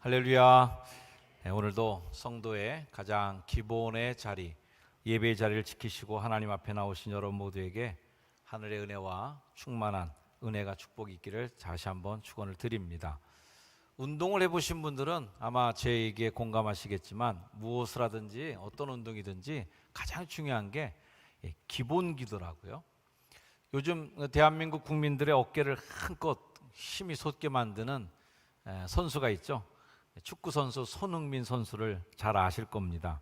할렐루야. 오늘도 성도의 가장 기본의 자리, 예배의 자리를 지키시고 하나님 앞에 나오신 여러분 모두에게 하늘의 은혜와 충만한 은혜가 축복이 있기를 다시 한번 축원을 드립니다. 운동을 해보신 분들은 아마 제 얘기에 공감하시겠지만 무엇을 하든지 어떤 운동이든지 가장 중요한 게 기본기더라고요. 요즘 대한민국 국민들의 어깨를 한껏 힘이 솟게 만드는 선수가 있죠. 축구 선수 손흥민 선수를 잘 아실 겁니다.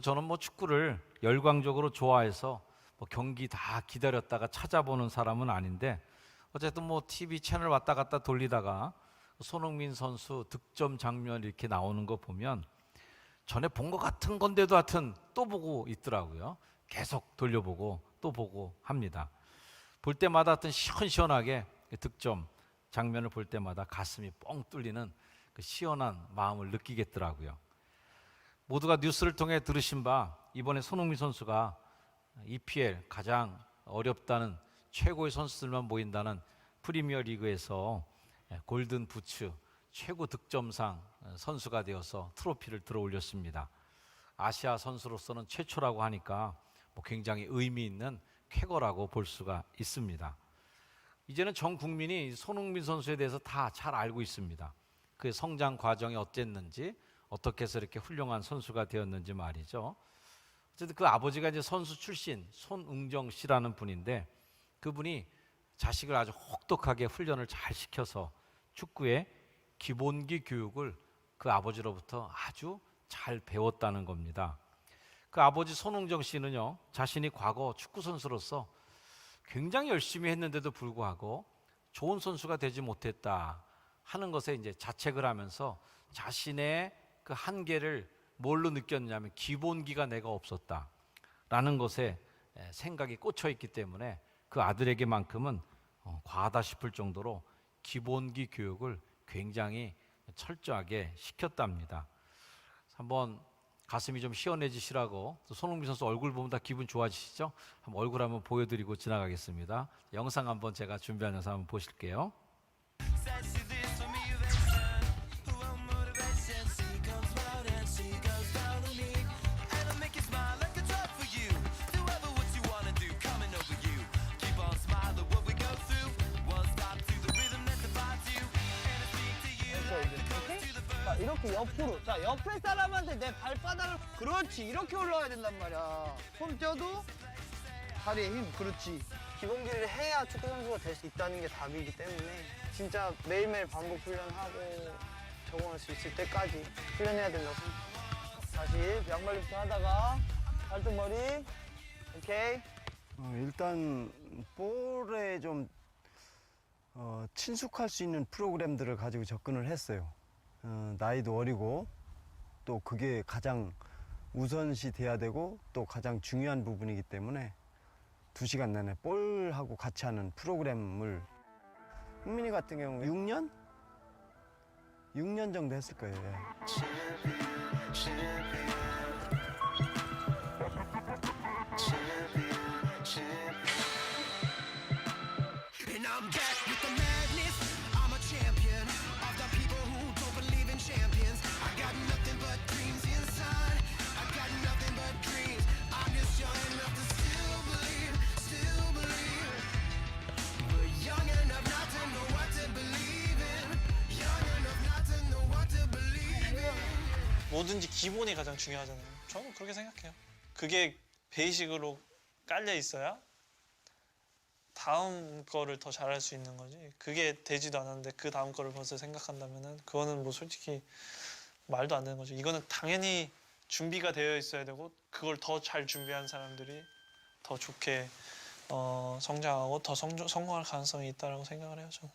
저는 축구를 열광적으로 좋아해서 경기 다 기다렸다가 찾아보는 사람은 아닌데 어쨌든 TV 채널 왔다 갔다 돌리다가 손흥민 선수 득점 장면 이렇게 나오는 거 보면 전에 본 것 같은 건데도 하여튼 또 보고 있더라고요. 계속 돌려보고 또 보고 합니다. 볼 때마다 하여튼 시원시원하게 득점 장면을 볼 때마다 가슴이 뻥 뚫리는 그 시원한 마음을 느끼겠더라고요. 모두가 뉴스를 통해 들으신 바 이번에 손흥민 선수가 EPL 가장 어렵다는 최고의 선수들만 모인다는 프리미어 리그에서 골든 부츠 최고 득점상 선수가 되어서 트로피를 들어 올렸습니다. 아시아 선수로서는 최초라고 하니까 굉장히 의미 있는 쾌거라고 볼 수가 있습니다. 이제는 전 국민이 손흥민 선수에 대해서 다 잘 알고 있습니다. 그의 성장 과정이 어땠는지, 어떻게 해서 이렇게 훌륭한 선수가 되었는지 말이죠. 어쨌든 그 아버지가 이제 선수 출신 손흥정 씨라는 분인데 그분이 자식을 아주 혹독하게 훈련을 잘 시켜서 축구의 기본기 교육을 그 아버지로부터 아주 잘 배웠다는 겁니다. 그 아버지 손흥정 씨는요, 자신이 과거 축구 선수로서 굉장히 열심히 했는데도 불구하고 좋은 선수가 되지 못했다 하는 것에 이제 자책을 하면서 자신의 그 한계를 뭘로 느꼈냐면 기본기가 내가 없었다라는 것에 생각이 꽂혀 있기 때문에 그 아들에게만큼은 과하다 싶을 정도로 기본기 교육을 굉장히 철저하게 시켰답니다. 한번 가슴이 좀 시원해지시라고 또 손흥민 선수 얼굴 보면 다 기분 좋아지시죠? 한번 얼굴 한번 보여드리고 지나가겠습니다. 영상 한번 제가 준비한 영상 한번 보실게요. 이렇게 옆으로. 자, 옆에 사람한테 내 발바닥을. 그렇지, 이렇게 올라와야 된단 말이야. 손 떼어도 다리에 힘. 그렇지. 기본기를 해야 축구 선수가 될 수 있다는 게 답이기 때문에 진짜 매일매일 반복 훈련하고 적응할 수 있을 때까지 훈련해야 된다고 생각합니다. 다시 양발리프트 하다가 발등머리. 오케이. 일단 볼에 좀 친숙할 수 있는 프로그램들을 가지고 접근을 했어요. 나이도 어리고 또 그게 가장 우선시 돼야 되고 또 가장 중요한 부분이기 때문에 2시간 내내 볼하고 같이 하는 프로그램을 흥민이 같은 경우 6년? 6년 정도 했을 거예요. 뭐든지 기본이 가장 중요하잖아요. 저는 그렇게 생각해요. 그게 베이직으로 깔려 있어야 다음 거를 더 잘할 수 있는 거지. 그게 되지도 않았는데 그 다음 거를 벌써 생각한다면은 그거는 솔직히 말도 안 되는 거죠. 이거는 당연히 준비가 되어 있어야 되고 그걸 더 잘 준비한 사람들이 더 좋게 성장하고 더 성공할 가능성이 있다고 생각을 해요. 저는.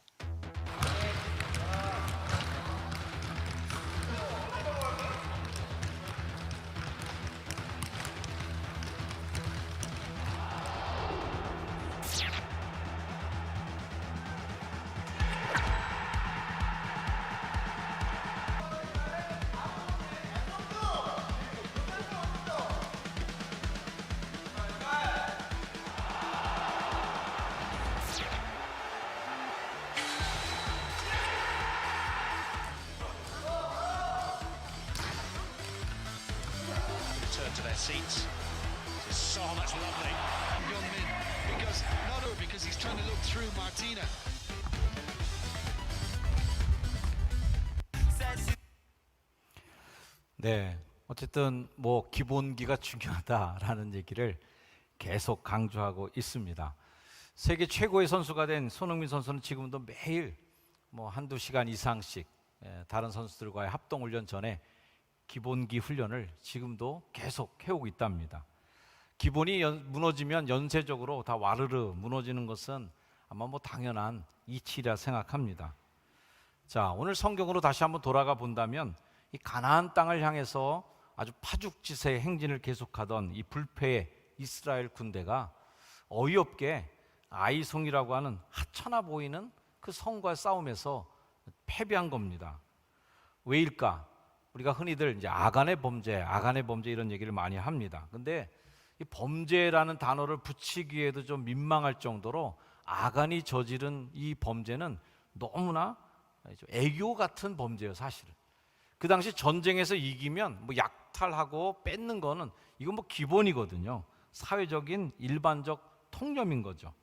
to their seats. It's so much lovely. Young Min, because he's trying to look through Martina. 네, 어쨌든 뭐 기본기가 중요하다라는 얘기를 계속 강조하고 있습니다. 세계 최고의 선수가 된 손흥민 선수는 지금도 매일 뭐 한두 시간 이상씩 다른 선수들과의 합동 훈련 전에 기본기 훈련을 지금도 계속 해오고 있답니다. 기본이 무너지면 연쇄적으로 다 와르르 무너지는 것은 아마 뭐 당연한 이치라 생각합니다. 자, 오늘 성경으로 다시 한번 돌아가 본다면 이 가나안 땅을 향해서 아주 파죽지세의 행진을 계속하던 이 불패의 이스라엘 군대가 어이없게 아이송이라고 하는 하찮아 보이는 그 성과의 싸움에서 패배한 겁니다. 왜일까? 우리가 흔히들 이제 아간의 범죄 이런 얘기를 많이 합니다. 근데 이 범죄라는 단어를 붙이기에도 좀 민망할 정도로 아간이 저지른 이 범죄는 너무나 애교 같은 범죄예요, 사실은. 그 당시 전쟁에서 이기면 뭐 약탈하고 뺏는 거는 이건 뭐 기본이거든요. 사회적인 일반적 통념인 거죠.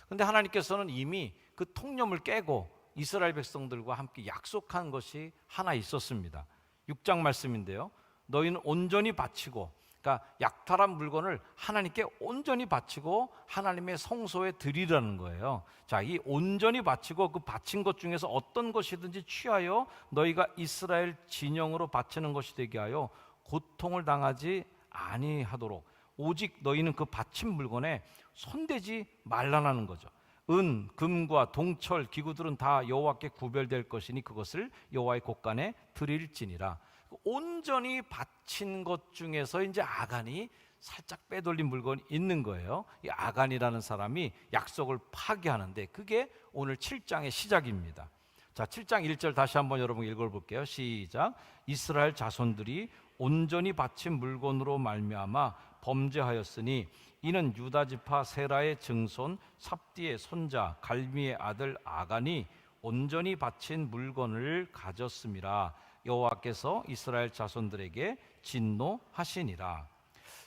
근데 하나님께서는 이미 그 통념을 깨고 이스라엘 백성들과 함께 약속한 것이 하나 있었습니다. 6장 말씀인데요. 너희는 온전히 바치고, 그러니까 약탈한 물건을 하나님께 온전히 바치고 하나님의 성소에 드리라는 거예요. 자, 이 온전히 바치고 그 바친 것 중에서 어떤 것이든지 취하여 너희가 이스라엘 진영으로 바치는 것이 되게 하여 고통을 당하지 아니하도록 오직 너희는 그 바친 물건에 손대지 말라는 거죠. 은, 금과 동철, 기구들은 다 여호와께 구별될 것이니 그것을 여호와의 곳간에 드릴지니라. 온전히 바친 것 중에서 이제 아간이 살짝 빼돌린 물건이 있는 거예요. 이 아간이라는 사람이 약속을 파괴하는데 그게 오늘 7장의 시작입니다. 자, 7장 1절 다시 한번 여러분 읽어볼게요. 시작. 이스라엘 자손들이 온전히 바친 물건으로 말미암아 범죄하였으니 이는 유다 지파 세라의 증손 삽디의 손자 갈미의 아들 아간이 온전히 바친 물건을 가졌음이라. 여호와께서 이스라엘 자손들에게 진노하시니라.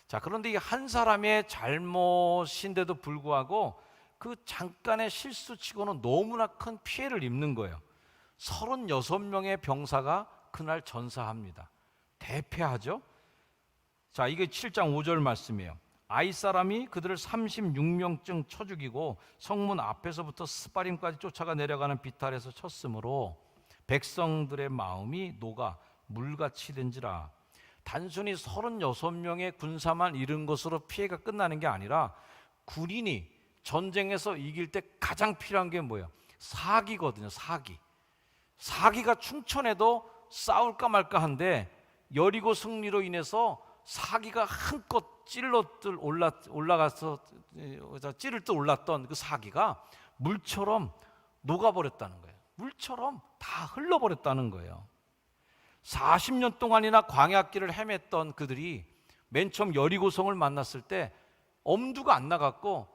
자, 그런데 이 한 사람의 잘못인데도 불구하고 그 잠깐의 실수치고는 너무나 큰 피해를 입는 거예요. 36명의 병사가 그날 전사합니다. 대패하죠. 자, 이게 7장 5절 말씀이에요. 아이 사람이 그들을 36명쯤 쳐 죽이고 성문 앞에서부터 스바림까지 쫓아가 내려가는 비탈에서 쳤으므로 백성들의 마음이 녹아 물같이 된지라. 단순히 36명의 군사만 잃은 것으로 피해가 끝나는 게 아니라 군인이 전쟁에서 이길 때 가장 필요한 게 뭐예요? 사기거든요. 사기가 충천에도 싸울까 말까 한데 여리고 승리로 인해서 사기가 한껏 올라가서 찌를 듯 올랐던 그 사기가 물처럼 녹아버렸다는 거예요. 물처럼 다 흘러버렸다는 거예요. 40년 동안이나 광야길을 헤맸던 그들이 맨 처음 여리고성을 만났을 때 엄두가 안 나갔고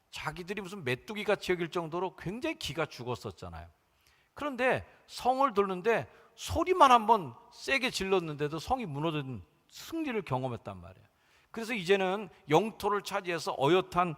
자기들이 무슨 메뚜기 같이 여길 정도로 굉장히 기가 죽었었잖아요. 그런데 성을 돌는데 소리만 한번 세게 질렀는데도 성이 무너진 승리를 경험했단 말이에요. 그래서 이제는 영토를 차지해서 어엿한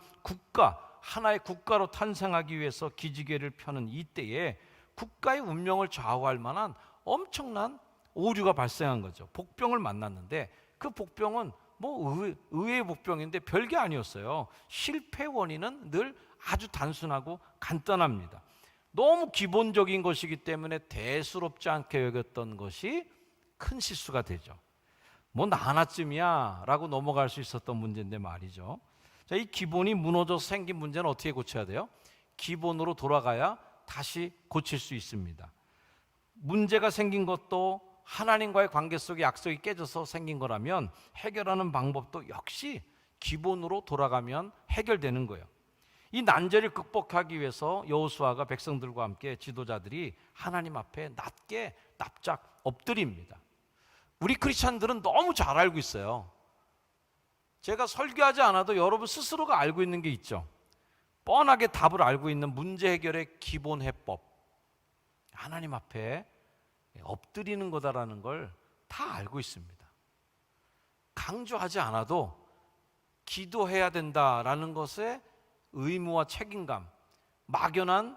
하나의 국가로 탄생하기 위해서 기지개를 펴는 이때에 국가의 운명을 좌우할 만한 엄청난 오류가 발생한 거죠. 복병을 만났는데 그 복병은 뭐 의외의 복병인데 별게 아니었어요. 실패 원인은 늘 아주 단순하고 간단합니다. 너무 기본적인 것이기 때문에 대수롭지 않게 여겼던 것이 큰 실수가 되죠. 뭐 나 하나쯤이야 라고 넘어갈 수 있었던 문제인데 말이죠. 자, 이 기본이 무너져서 생긴 문제는 어떻게 고쳐야 돼요? 기본으로 돌아가야 다시 고칠 수 있습니다. 문제가 생긴 것도 하나님과의 관계 속에 약속이 깨져서 생긴 거라면 해결하는 방법도 역시 기본으로 돌아가면 해결되는 거예요. 이 난제를 극복하기 위해서 여호수아가 백성들과 함께 지도자들이 하나님 앞에 낮게 납작 엎드립니다. 우리 크리스찬들은 너무 잘 알고 있어요. 제가 설교하지 않아도 여러분 스스로가 알고 있는 게 있죠. 뻔하게 답을 알고 있는 문제 해결의 기본 해법. 하나님 앞에 엎드리는 거다라는 걸 다 알고 있습니다. 강조하지 않아도 기도해야 된다라는 것에 의무와 책임감, 막연한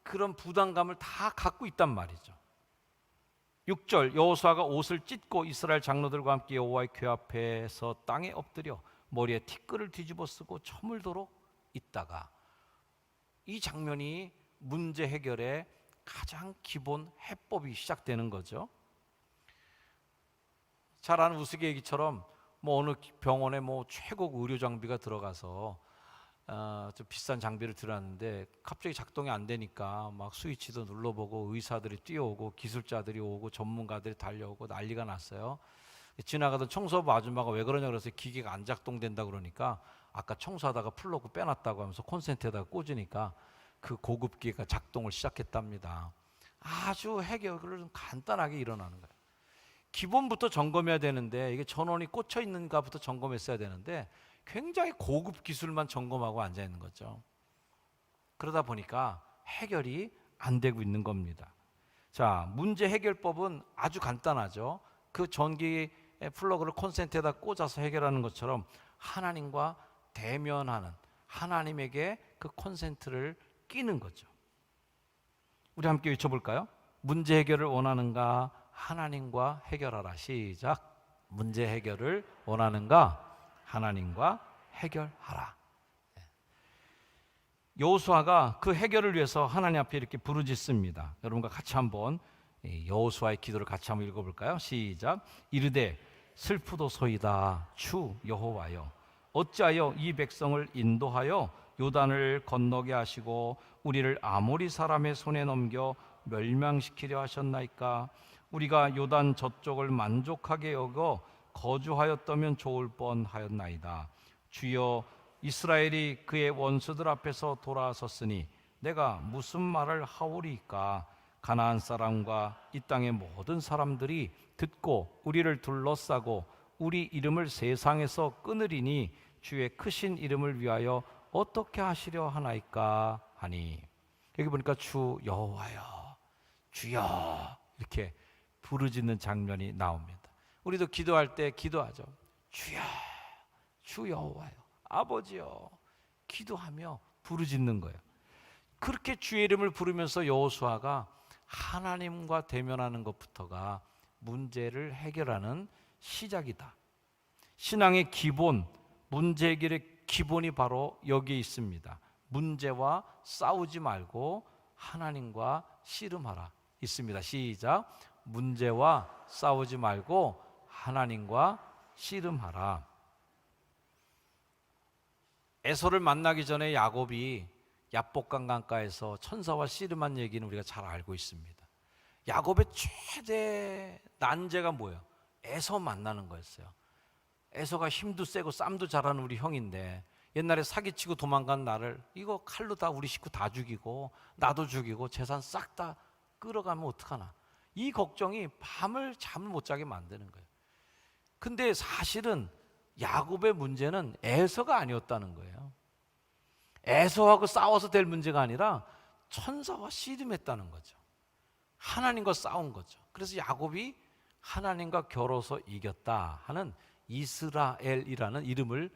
그런 부담감을 다 갖고 있단 말이죠. 6절, 여호수아가 옷을 찢고 이스라엘 장로들과 함께 여호와의 궤 앞에서 땅에 엎드려 머리에 티끌을 뒤집어 쓰고 저물도록 있다가, 이 장면이 문제 해결의 가장 기본 해법이 시작되는 거죠. 잘 아는 우스갯얘기처럼 어느 병원에 최고 의료 장비가 들어가서 좀 비싼 장비를 들었는데 갑자기 작동이 안 되니까 막 스위치도 눌러보고 의사들이 뛰어오고 기술자들이 오고 전문가들이 달려오고 난리가 났어요. 지나가던 청소부 아줌마가 왜 그러냐 그래서 기계가 안 작동된다 그러니까 아까 청소하다가 플러그 빼놨다고 하면서 콘센트에다가 꽂으니까 그 고급 기계가 작동을 시작했답니다. 아주 해결을 간단하게 일어나는 거예요. 기본부터 점검해야 되는데, 이게 전원이 꽂혀 있는가부터 점검했어야 되는데 굉장히 고급 기술만 점검하고 앉아 있는 거죠. 그러다 보니까 해결이 안 되고 있는 겁니다. 자, 문제 해결법은 아주 간단하죠. 그 전기 플러그를 콘센트에다 꽂아서 해결하는 것처럼 하나님과 대면하는, 하나님에게 그 콘센트를 끼는 거죠. 우리 함께 외쳐볼까요? 문제 해결을 원하는가? 하나님과 해결하라. 시작. 문제 해결을 원하는가? 하나님과 해결하라. 여호수아가 그 해결을 위해서 하나님 앞에 이렇게 부르짖습니다. 여러분과 같이 한번 여호수아의 기도를 같이 한번 읽어볼까요? 시작. 이르되 슬프도소이다 주 여호와여, 어찌하여 이 백성을 인도하여 요단을 건너게 하시고 우리를 아모리 사람의 손에 넘겨 멸망시키려 하셨나이까? 우리가 요단 저쪽을 만족하게 여겨 거주하였다면 좋을 뻔하였나이다. 주여, 이스라엘이 그의 원수들 앞에서 돌아섰으니 내가 무슨 말을 하오리까? 가나안 사람과 이 땅의 모든 사람들이 듣고 우리를 둘러싸고 우리 이름을 세상에서 끊으리니 주의 크신 이름을 위하여 어떻게 하시려 하나이까 하니. 여기 보니까 주 여호와여, 주여 이렇게 부르짖는 장면이 나옵니다. 우리도 기도할 때 기도하죠. 주여, 주 여호와여, 아버지여, 기도하며 부르짖는 거예요. 그렇게 주의 이름을 부르면서 여호수아가 하나님과 대면하는 것부터가 문제를 해결하는 시작이다. 신앙의 기본, 문제 해결의 기본이 바로 여기에 있습니다. 문제와 싸우지 말고 하나님과 씨름하라 있습니다. 시작. 문제와 싸우지 말고 하나님과 씨름하라. 에서를 만나기 전에 야곱이 야복강 강가에서 천사와 씨름한 얘기는 우리가 잘 알고 있습니다. 야곱의 최대 난제가 뭐예요? 에서 만나는 거였어요. 에서가 힘도 세고 쌈도 잘하는 우리 형인데 옛날에 사기치고 도망간 나를 이거 칼로 다 우리 식구 다 죽이고 나도 죽이고 재산 싹 다 끌어가면 어떡하나, 이 걱정이 밤을 잠을 못 자게 만드는 거예요. 근데 사실은 야곱의 문제는 에서가 아니었다는 거예요. 에서하고 싸워서 될 문제가 아니라 천사와 씨름했다는 거죠. 하나님과 싸운 거죠. 그래서 야곱이 하나님과 겨뤄서 이겼다 하는 이스라엘이라는 이름을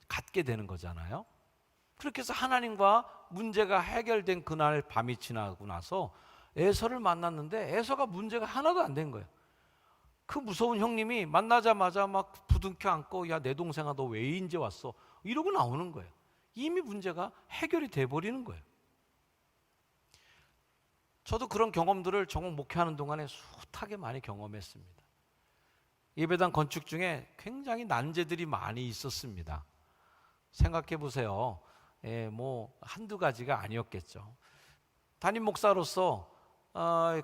갖게 되는 거잖아요. 그렇게 해서 하나님과 문제가 해결된 그날 밤이 지나고 나서 에서를 만났는데 에서가 문제가 하나도 안 된 거예요. 그 무서운 형님이 만나자마자 막 부둥켜 안고 야 내 동생아 너 왜 이제 왔어? 이러고 나오는 거예요. 이미 문제가 해결이 돼버리는 거예요. 저도 그런 경험들을 정말 목회하는 동안에 숱하게 많이 경험했습니다. 예배당 건축 중에 굉장히 난제들이 많이 있었습니다. 생각해 보세요. 한두 가지가 아니었겠죠. 담임 목사로서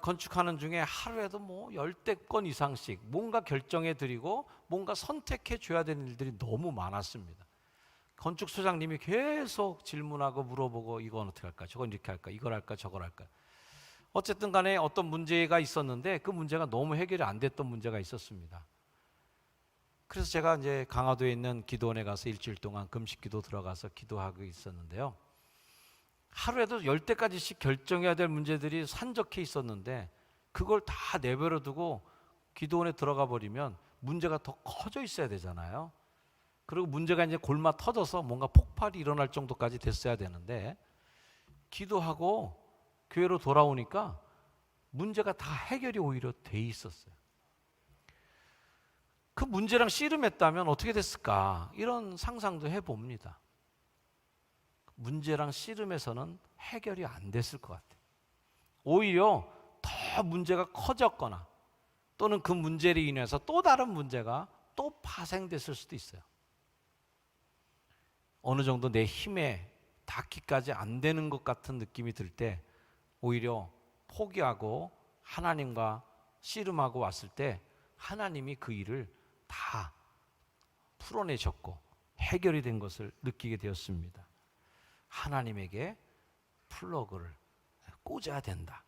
건축하는 중에 하루에도 10대 건 이상씩 뭔가 결정해 드리고 뭔가 선택해 줘야 되는 일들이 너무 많았습니다. 건축소장님이 계속 질문하고 물어보고 이건 어떻게 할까? 저건 이렇게 할까? 이걸 할까? 저걸 할까? 어쨌든 간에 어떤 문제가 있었는데 그 문제가 너무 해결이 안 됐던 문제가 있었습니다. 그래서 제가 이제 강화도에 있는 기도원에 가서 일주일 동안 금식기도 들어가서 기도하고 있었는데요. 하루에도 10대까지씩 결정해야 될 문제들이 산적해 있었는데 그걸 다 내버려 두고 기도원에 들어가 버리면 문제가 더 커져 있어야 되잖아요. 그리고 문제가 이제 골마 터져서 뭔가 폭발이 일어날 정도까지 됐어야 되는데 기도하고 교회로 돌아오니까 문제가 다 해결이 오히려 돼 있었어요. 그 문제랑 씨름했다면 어떻게 됐을까? 이런 상상도 해봅니다. 문제랑 씨름해서는 해결이 안 됐을 것 같아요. 오히려 더 문제가 커졌거나 또는 그 문제로 인해서 또 다른 문제가 또 파생됐을 수도 있어요. 어느 정도 내 힘에 닿기까지 안 되는 것 같은 느낌이 들 때 오히려 포기하고 하나님과 씨름하고 왔을 때 하나님이 그 일을 다 풀어내셨고 해결이 된 것을 느끼게 되었습니다. 하나님에게 플러그를 꽂아야 된다.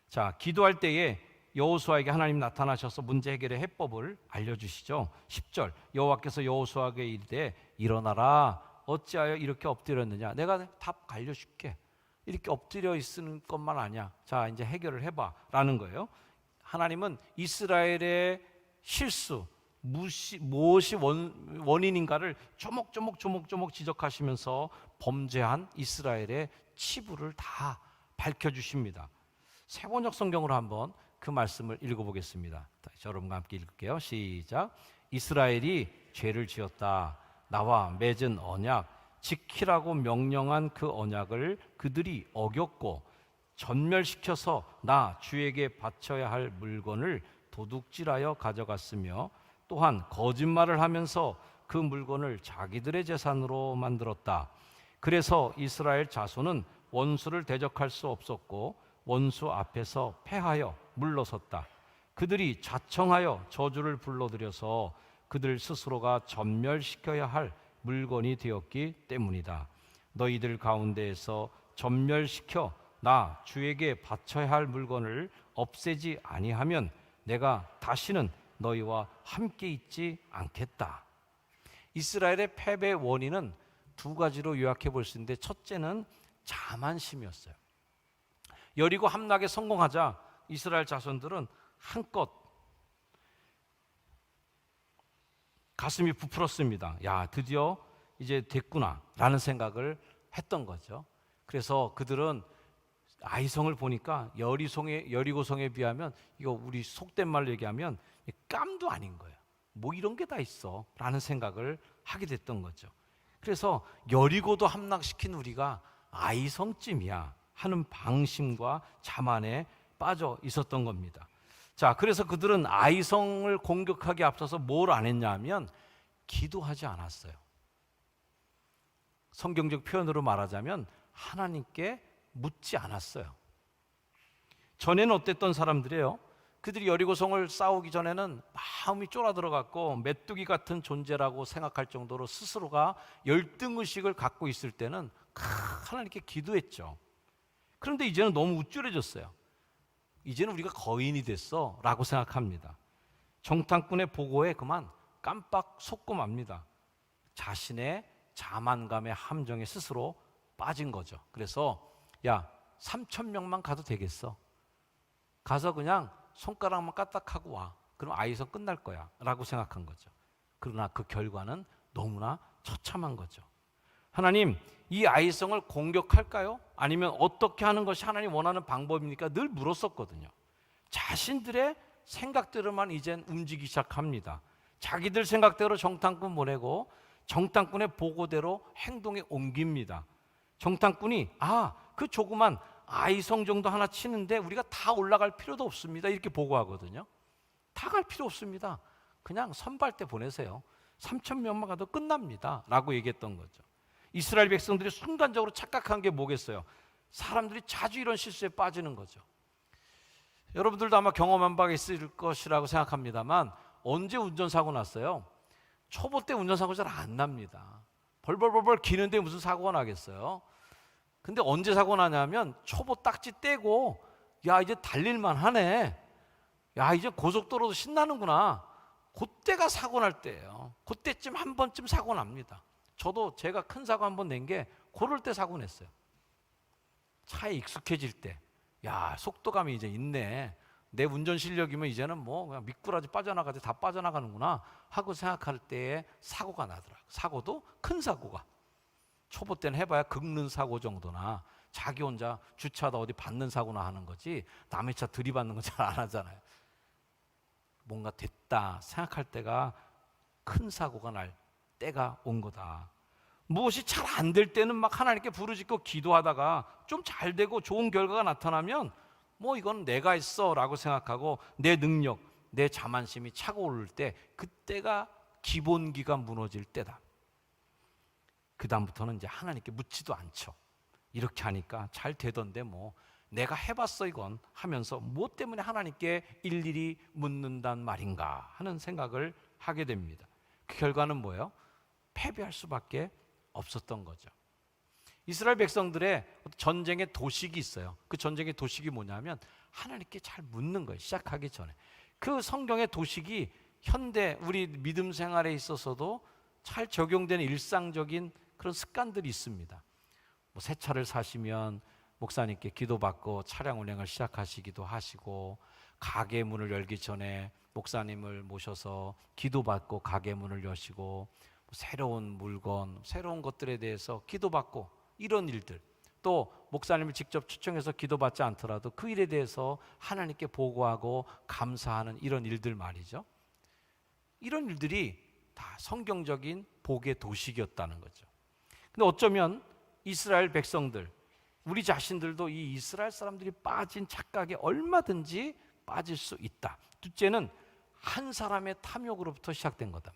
자, 기도할 때에 여호수아에게 하나님 나타나셔서 문제 해결의 해법을 알려주시죠. 10절 여호와께서 여호수아에게 이르되 일어나라 어찌하여 이렇게 엎드렸느냐 내가 답 알려줄게. 이렇게 엎드려 있는 것만 아니야. 자, 이제 해결을 해봐 라는 거예요. 하나님은 이스라엘의 실수 무엇이 원인인가를 조목조목 지적하시면서 범죄한 이스라엘의 치부를 다 밝혀주십니다. 세번역 성경으로 한번 그 말씀을 읽어보겠습니다. 여러분과 함께 읽을게요. 시작. 이스라엘이 죄를 지었다. 나와 맺은 언약 지키라고 명령한 그 언약을 그들이 어겼고 전멸시켜서 나 주에게 바쳐야 할 물건을 도둑질하여 가져갔으며 또한 거짓말을 하면서 그 물건을 자기들의 재산으로 만들었다. 그래서 이스라엘 자손은 원수를 대적할 수 없었고 원수 앞에서 패하여 물러섰다. 그들이 자청하여 저주를 불러들여서 그들 스스로가 전멸시켜야 할 물건이 되었기 때문이다. 너희들 가운데에서 전멸시켜 나 주에게 바쳐야 할 물건을 없애지 아니하면 내가 다시는 너희와 함께 있지 않겠다. 이스라엘의 패배의 원인은 두 가지로 요약해 볼 수 있는데 첫째는 자만심이었어요. 여리고 함락에 성공하자 이스라엘 자손들은 한껏 가슴이 부풀었습니다. 야, 드디어 이제 됐구나 라는 생각을 했던 거죠. 그래서 그들은 아이성을 보니까 여리고성에 비하면 이거 우리 속된 말로 얘기하면 깜도 아닌 거예요. 뭐 이런 게 다 있어 라는 생각을 하게 됐던 거죠. 그래서 여리고도 함락시킨 우리가 아이성쯤이야 하는 방심과 자만에 빠져 있었던 겁니다. 자, 그래서 그들은 아이성을 공격하기 앞서서 뭘 안 했냐 하면 기도하지 않았어요. 성경적 표현으로 말하자면 하나님께 묻지 않았어요. 전에는 어땠던 사람들이에요? 그들이 여리고성을 싸우기 전에는 마음이 쫄아들어갔고 메뚜기 같은 존재라고 생각할 정도로 스스로가 열등의식을 갖고 있을 때는 하나님께 기도했죠. 그런데 이제는 너무 우쭐해졌어요. 이제는 우리가 거인이 됐어 라고 생각합니다. 정탐꾼의 보고에 그만 깜빡 속고 맙니다. 자신의 자만감의 함정에 스스로 빠진 거죠. 그래서 야, 3,000명만 가도 되겠어. 가서 그냥 손가락만 까딱하고 와. 그럼 아이성 끝날 거야 라고 생각한 거죠. 그러나 그 결과는 너무나 처참한 거죠. 하나님, 이 아이성을 공격할까요? 아니면 어떻게 하는 것이 하나님 원하는 방법입니까? 늘 물었었거든요. 자신들의 생각대로만 이젠 움직이기 시작합니다. 자기들 생각대로 정탐꾼 보내고 정탐꾼의 보고대로 행동에 옮깁니다. 정탐꾼이 그 조그만 아이성 정도 하나 치는데 우리가 다 올라갈 필요도 없습니다. 이렇게 보고하거든요. 다 갈 필요 없습니다. 그냥 선발대 보내세요. 3,000명만 가도 끝납니다. 라고 얘기했던 거죠. 이스라엘 백성들이 순간적으로 착각한 게 뭐겠어요? 사람들이 자주 이런 실수에 빠지는 거죠. 여러분들도 아마 경험한 바가 있을 것이라고 생각합니다만 언제 운전사고 났어요? 초보 때 운전사고 잘 안 납니다. 벌벌벌벌 기는데 무슨 사고가 나겠어요? 근데 언제 사고 나냐면 초보 딱지 떼고 야, 이제 달릴만 하네. 야, 이제 고속도로도 신나는구나. 그때가 사고 날 때예요. 그때쯤 한 번쯤 사고 납니다. 저도 제가 큰 사고 한 번 낸 게 그럴 때 사고 냈어요. 차에 익숙해질 때, 야, 속도감이 이제 있네. 내 운전 실력이면 이제는 뭐 그냥 미꾸라지 빠져나가듯 다 빠져나가는구나 하고 생각할 때에 사고가 나더라고요. 사고도 큰 사고가. 초보 때는 해봐야 긁는 사고 정도나 자기 혼자 주차하다 어디 받는 사고나 하는 거지 남의 차 들이받는 건 잘 안 하잖아요. 뭔가 됐다 생각할 때가 큰 사고가 날 때가 온 거다. 무엇이 잘 안 될 때는 막 하나님께 부르짖고 기도하다가 좀 잘 되고 좋은 결과가 나타나면 뭐 이건 내가 했어 라고 생각하고 내 능력, 내 자만심이 차고 오를 때 그때가 기본기가 무너질 때다. 그 다음부터는 이제 하나님께 묻지도 않죠. 이렇게 하니까 잘 되던데 뭐 내가 해봤어 이건 하면서 무엇 때문에 하나님께 일일이 묻는단 말인가 하는 생각을 하게 됩니다. 그 결과는 뭐예요? 패배할 수밖에 없었던 거죠. 이스라엘 백성들의 전쟁의 도식이 있어요. 그 전쟁의 도식이 뭐냐면 하나님께 잘 묻는 거예요. 시작하기 전에. 그 성경의 도식이 현대 우리 믿음 생활에 있어서도 잘 적용되는 일상적인 그런 습관들이 있습니다. 뭐 새 차를 사시면 목사님께 기도받고 차량 운행을 시작하시기도 하시고, 가게 문을 열기 전에 목사님을 모셔서 기도받고 가게 문을 여시고, 새로운 물건, 새로운 것들에 대해서 기도받고, 이런 일들, 또 목사님을 직접 초청해서 기도받지 않더라도 그 일에 대해서 하나님께 보고하고 감사하는 이런 일들 말이죠. 이런 일들이 다 성경적인 복의 도식이었다는 거죠. 근데 어쩌면 이스라엘 백성들, 우리 자신들도 이 이스라엘 사람들이 빠진 착각에 얼마든지 빠질 수 있다. 둘째는 한 사람의 탐욕으로부터 시작된 거다.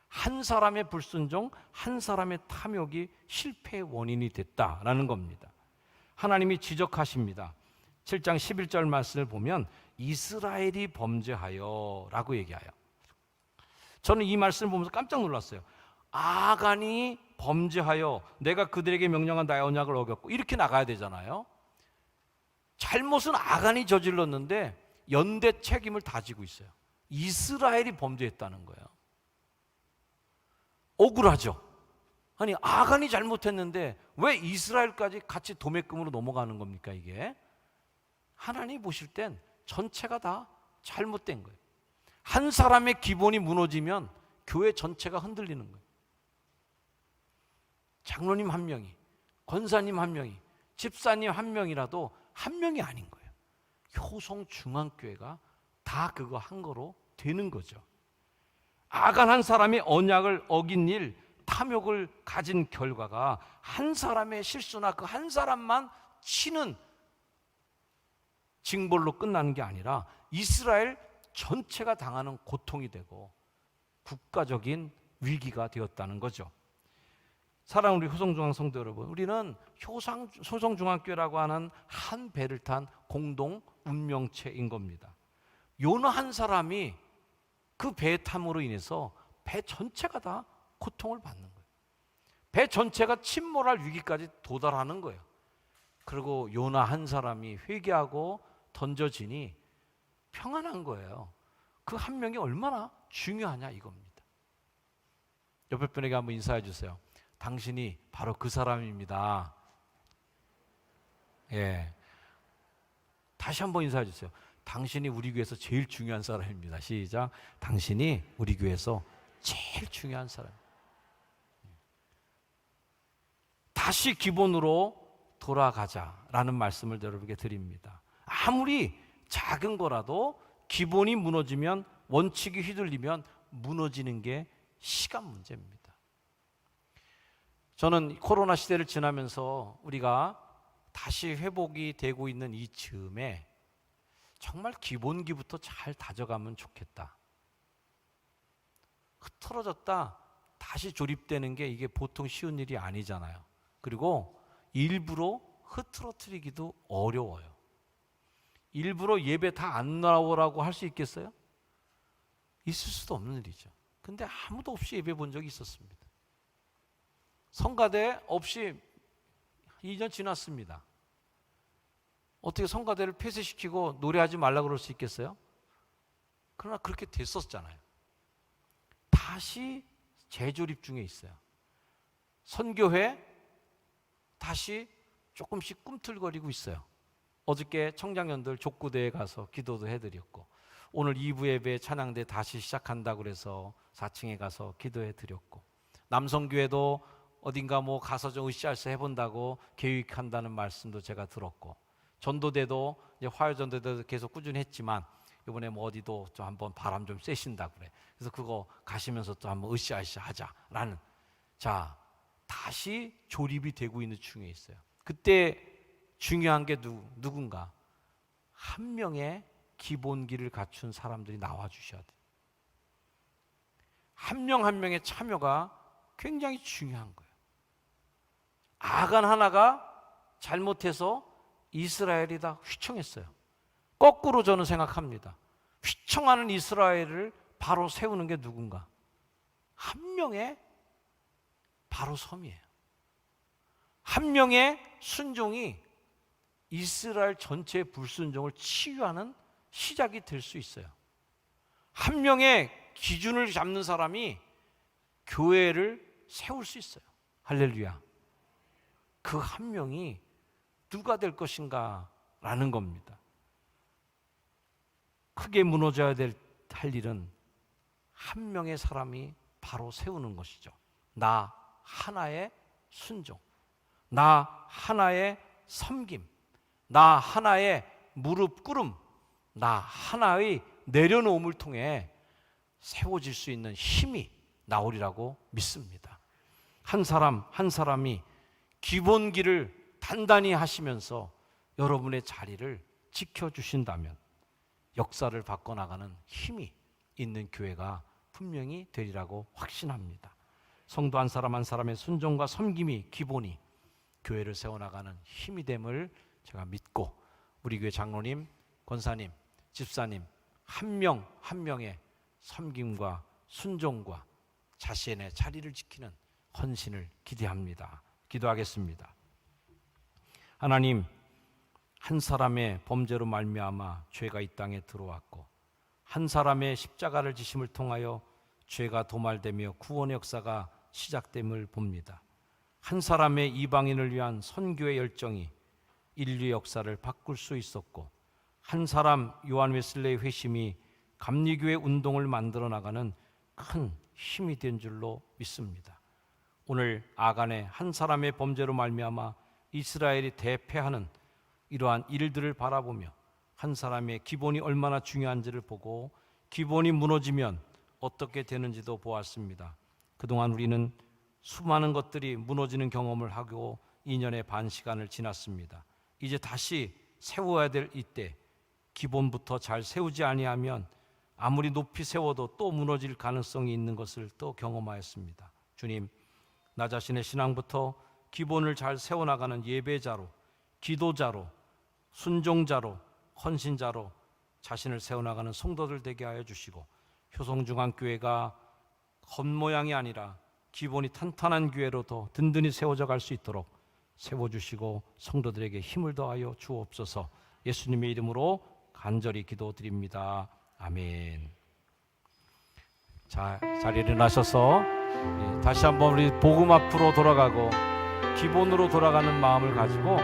한 사람의 불순종, 한 사람의 탐욕이 실패의 원인이 됐다라는 겁니다. 하나님이 지적하십니다. 7장 11절 말씀을 보면 이스라엘이 범죄하여 라고 얘기해요. 저는 이 말씀을 보면서 깜짝 놀랐어요. 아간이 범죄하여 내가 그들에게 명령한 나의 언약을 어겼고, 이렇게 나가야 되잖아요. 잘못은 아간이 저질렀는데 연대 책임을 다 지고 있어요. 이스라엘이 범죄했다는 거예요. 억울하죠. 아니, 아간이 잘못했는데 왜 이스라엘까지 같이 도매금으로 넘어가는 겁니까? 이게 하나님이 보실 땐 전체가 다 잘못된 거예요. 한 사람의 기본이 무너지면 교회 전체가 흔들리는 거예요. 장로님 한 명이, 권사님 한 명이, 집사님 한 명이라도 한 명이 아닌 거예요. 효성중앙교회가 다 그거 한 거로 되는 거죠. 아간 한 사람이 언약을 어긴 일, 탐욕을 가진 결과가 한 사람의 실수나 그 한 사람만 치는 징벌로 끝나는 게 아니라 이스라엘 전체가 당하는 고통이 되고 국가적인 위기가 되었다는 거죠. 사랑하는 우리 효성중앙 성도 여러분, 우리는 효성중앙교회라고 하는 한 배를 탄 공동 운명체인 겁니다. 요나 한 사람이 그 배 탐으로 인해서 배 전체가 다 고통을 받는 거예요. 배 전체가 침몰할 위기까지 도달하는 거예요. 그리고 요나 한 사람이 회개하고 던져지니 평안한 거예요. 그 한 명이 얼마나 중요하냐 이겁니다. 옆에 분에게 한번 인사해 주세요. 당신이 바로 그 사람입니다. 예. 다시 한번 인사해 주세요. 당신이 우리 교회에서 제일 중요한 사람입니다. 시작. 당신이 우리 교회에서 제일 중요한 사람. 다시 기본으로 돌아가자라는 말씀을 여러분께 드립니다. 아무리 작은 거라도 기본이 무너지면, 원칙이 휘둘리면 무너지는 게 시간 문제입니다. 저는 코로나 시대를 지나면서 우리가 다시 회복이 되고 있는 이 즈음에 정말 기본기부터 잘 다져가면 좋겠다. 흐트러졌다 다시 조립되는 게 이게 보통 쉬운 일이 아니잖아요. 그리고 일부러 흐트러뜨리기도 어려워요. 일부러 예배 다 안 나오라고 할 수 있겠어요? 있을 수도 없는 일이죠. 근데 아무도 없이 예배 본 적이 있었습니다. 성가대 없이 2년 지났습니다. 어떻게 성가대를 폐쇄시키고 노래하지 말라 그럴 수 있겠어요? 그러나 그렇게 됐었잖아요. 다시 재조립 중에 있어요. 선교회 다시 조금씩 꿈틀거리고 있어요. 어저께 청장년들 족구대에 가서 기도도 해드렸고, 오늘 2부 예배 찬양대 다시 시작한다고 그래서 4층에 가서 기도해 드렸고, 남성교회도 어딘가 뭐 가서 좀 으쌰으쌰 해본다고 계획한다는 말씀도 제가 들었고, 전도대도 이제 화요전도대도 계속 꾸준히 했지만 이번에 뭐 어디도 좀 한번 바람 좀 쐬신다고 그래. 그래서 그거 가시면서 또 한번 으쌰으쌰 하자라는, 자, 다시 조립이 되고 있는 중에 있어요. 그때 중요한 게 누군가 한 명의 기본기를 갖춘 사람들이 나와주셔야 돼요. 한 명 한 명의 참여가 굉장히 중요한 거예요. 아간 하나가 잘못해서 이스라엘이 다 휘청했어요. 거꾸로 저는 생각합니다. 휘청하는 이스라엘을 바로 세우는 게 누군가? 한 명의 바로 섬이에요. 한 명의 순종이 이스라엘 전체의 불순종을 치유하는 시작이 될 수 있어요. 한 명의 기준을 잡는 사람이 교회를 세울 수 있어요. 할렐루야. 그 한 명이 누가 될 것인가 라는 겁니다. 크게 무너져야 할 일은 한 명의 사람이 바로 세우는 것이죠. 나 하나의 순종, 나 하나의 섬김, 나 하나의 무릎 꿇음, 나 하나의 내려놓음을 통해 세워질 수 있는 힘이 나오리라고 믿습니다. 한 사람 한 사람이 기본기를 단단히 하시면서 여러분의 자리를 지켜주신다면 역사를 바꿔나가는 힘이 있는 교회가 분명히 되리라고 확신합니다. 성도 한 사람 한 사람의 순종과 섬김이 기본이 교회를 세워나가는 힘이 됨을 제가 믿고, 우리 교회 장로님, 권사님, 집사님 한 명 한 명의 섬김과 순종과 자신의 자리를 지키는 헌신을 기대합니다. 기도하겠습니다. 하나님, 한 사람의 범죄로 말미암아 죄가 이 땅에 들어왔고, 한 사람의 십자가를 지심을 통하여 죄가 도말되며 구원의 역사가 시작됨을 봅니다. 한 사람의 이방인을 위한 선교의 열정이 인류의 역사를 바꿀 수 있었고, 한 사람 요한 웨슬레의 회심이 감리교회 운동을 만들어 나가는 큰 힘이 된 줄로 믿습니다. 오늘 아간의 한 사람의 범죄로 말미암아 이스라엘이 대패하는 이러한 일들을 바라보며 한 사람의 기본이 얼마나 중요한지를 보고, 기본이 무너지면 어떻게 되는지도 보았습니다. 그동안 우리는 수많은 것들이 무너지는 경험을 하고 2년의 반 시간을 지났습니다. 이제 다시 세워야 될 이때 기본부터 잘 세우지 아니하면 아무리 높이 세워도 또 무너질 가능성이 있는 것을 또 경험하였습니다. 주님, 나 자신의 신앙부터 기본을 잘 세워나가는 예배자로, 기도자로, 순종자로, 헌신자로 자신을 세워나가는 성도들 되게 하여 주시고, 효성중앙교회가 겉모양이 아니라 기본이 탄탄한 교회로 더 든든히 세워져 갈 수 있도록 세워주시고 성도들에게 힘을 더하여 주옵소서. 예수님의 이름으로 간절히 기도드립니다. 아멘. 자, 자리를 일어나셔서 다시 한번 우리 복음 앞으로 돌아가고 기본으로 돌아가는 마음을 가지고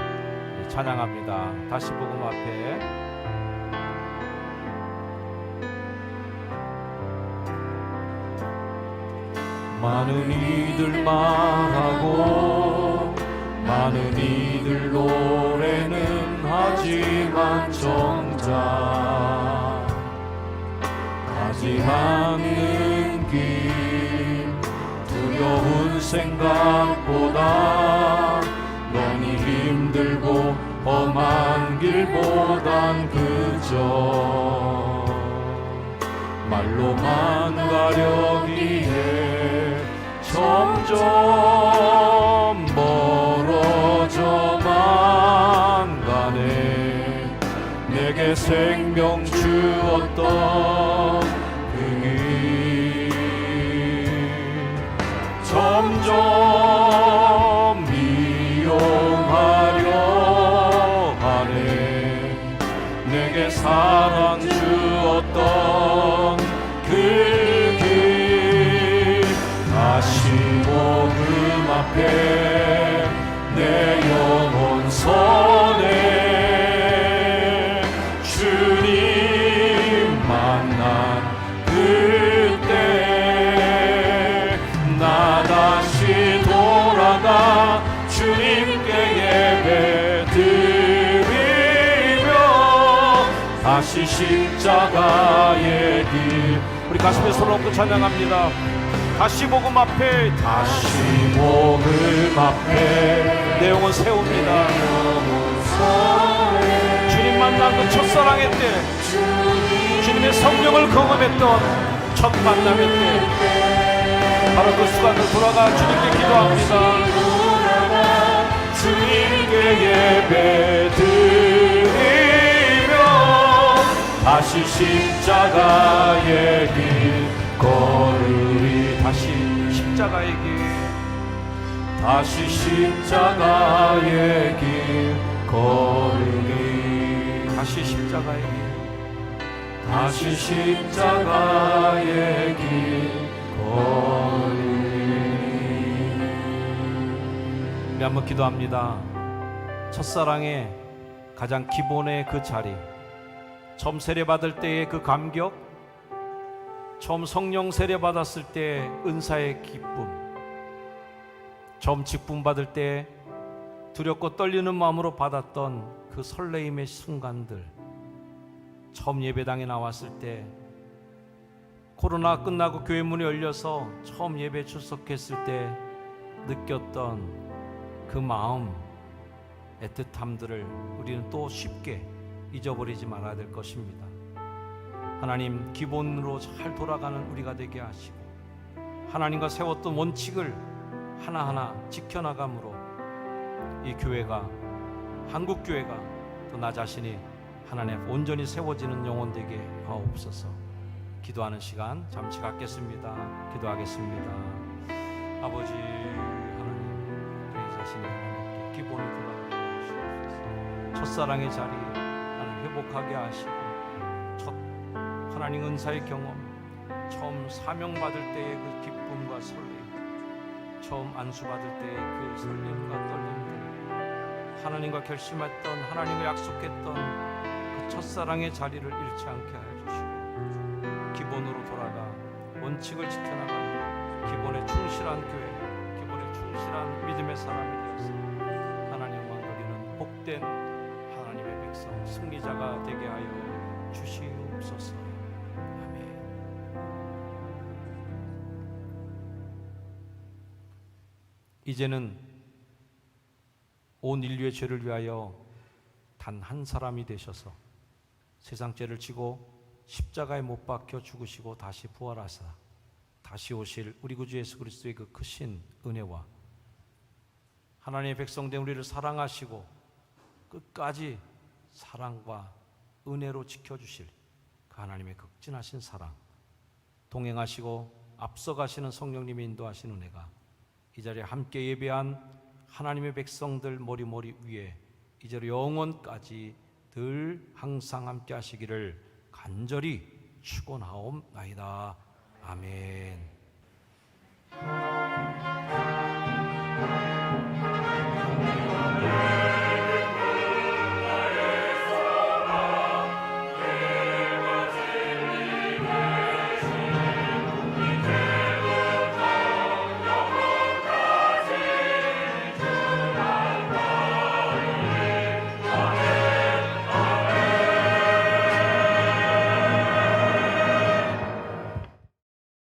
찬양합니다. 다시 복음 앞에. 많은 이들 말하고 많은 이들 노래는 하지만 정작 가지 않는 길, 두려운 생각보다 너니 힘들고 험한 길보단 그저 말로만 가려기에 점점 멀어져만 가네. 내게 생명 주었던 그 길 점점 이용하려 하네. 내게 사랑 주었던 그 다시 복음 앞에 내 영혼 선에 다시 십자가의 길. 우리 가슴에 손을 얹고 찬양합니다. 다시 복음 앞에, 다시 복음 앞에 내 영혼 세웁니다. 주님 만난 그 첫사랑의 때, 주님의 성령을 경험했던 첫 만남의 때, 바로 그 순간을 돌아가 주님께 기도합니다. 주님께 예배 드리며 다시 십자가의 길 걸으리. 다시 십자가의 길, 다시 십자가의 길 걸으리. 다시 십자가의 길, 다시 십자가의 길 걸으리. 우리 한번 기도합니다. 첫사랑의 가장 기본의 그 자리, 처음 세례받을 때의 그 감격, 처음 성령 세례받았을 때 은사의 기쁨, 처음 직분받을 때 두렵고 떨리는 마음으로 받았던 그 설레임의 순간들, 처음 예배당에 나왔을 때, 코로나 끝나고 교회 문이 열려서 처음 예배 출석했을 때 느꼈던 그 마음, 애틋함들을 우리는 또 쉽게 잊어버리지 말아야 될 것입니다. 하나님, 기본으로 잘 돌아가는 우리가 되게 하시고 하나님과 세웠던 원칙을 하나하나 지켜나감으로 이 교회가, 한국 교회가 또 나 자신이 하나님 앞에 온전히 세워지는 영혼 되게 하옵소서. 기도하는 시간 잠시 갖겠습니다. 기도하겠습니다. 아버지 하나님, 우리 자신이 하나님께 기본이 돌아가게 하시옵소서. 첫사랑의 자리 하나님 회복하게 하시고, 첫 하나님 은사의 경험, 처음 사명받을 때의 그 기쁨과 설렘, 처음 안수받을 때의 그 설렘과 떨림들, 하나님과 결심했던, 하나님과 약속했던 그 첫사랑의 자리를 잃지 않게 하여 주시고, 기본으로 돌아가 원칙을 지켜나가는 기본에 충실한 교회, 기본에 충실한 믿음의 사람이 되어서 하나님 영광 돌리는 복된 하나님의 백성, 승리자가 되게 하여 주시옵소서. 아멘. 이제는 온 인류의 죄를 위하여 단 한 사람이 되셔서 세상 죄를 지고 십자가에 못 박혀 죽으시고 다시 부활하사 다시 오실 우리 구주 예수 그리스도의 그 크신 은혜와 하나님의 백성된 우리를 사랑하시고 끝까지 사랑과 은혜로 지켜주실 그 하나님의 극진하신 사랑, 동행하시고 앞서가시는 성령님이 인도하신 은혜가 이 자리에 함께 예배한 하나님의 백성들 머리 위에 이 자리 영원까지 늘 항상 함께 하시기를 간절히 축원하옵나이다. 아멘.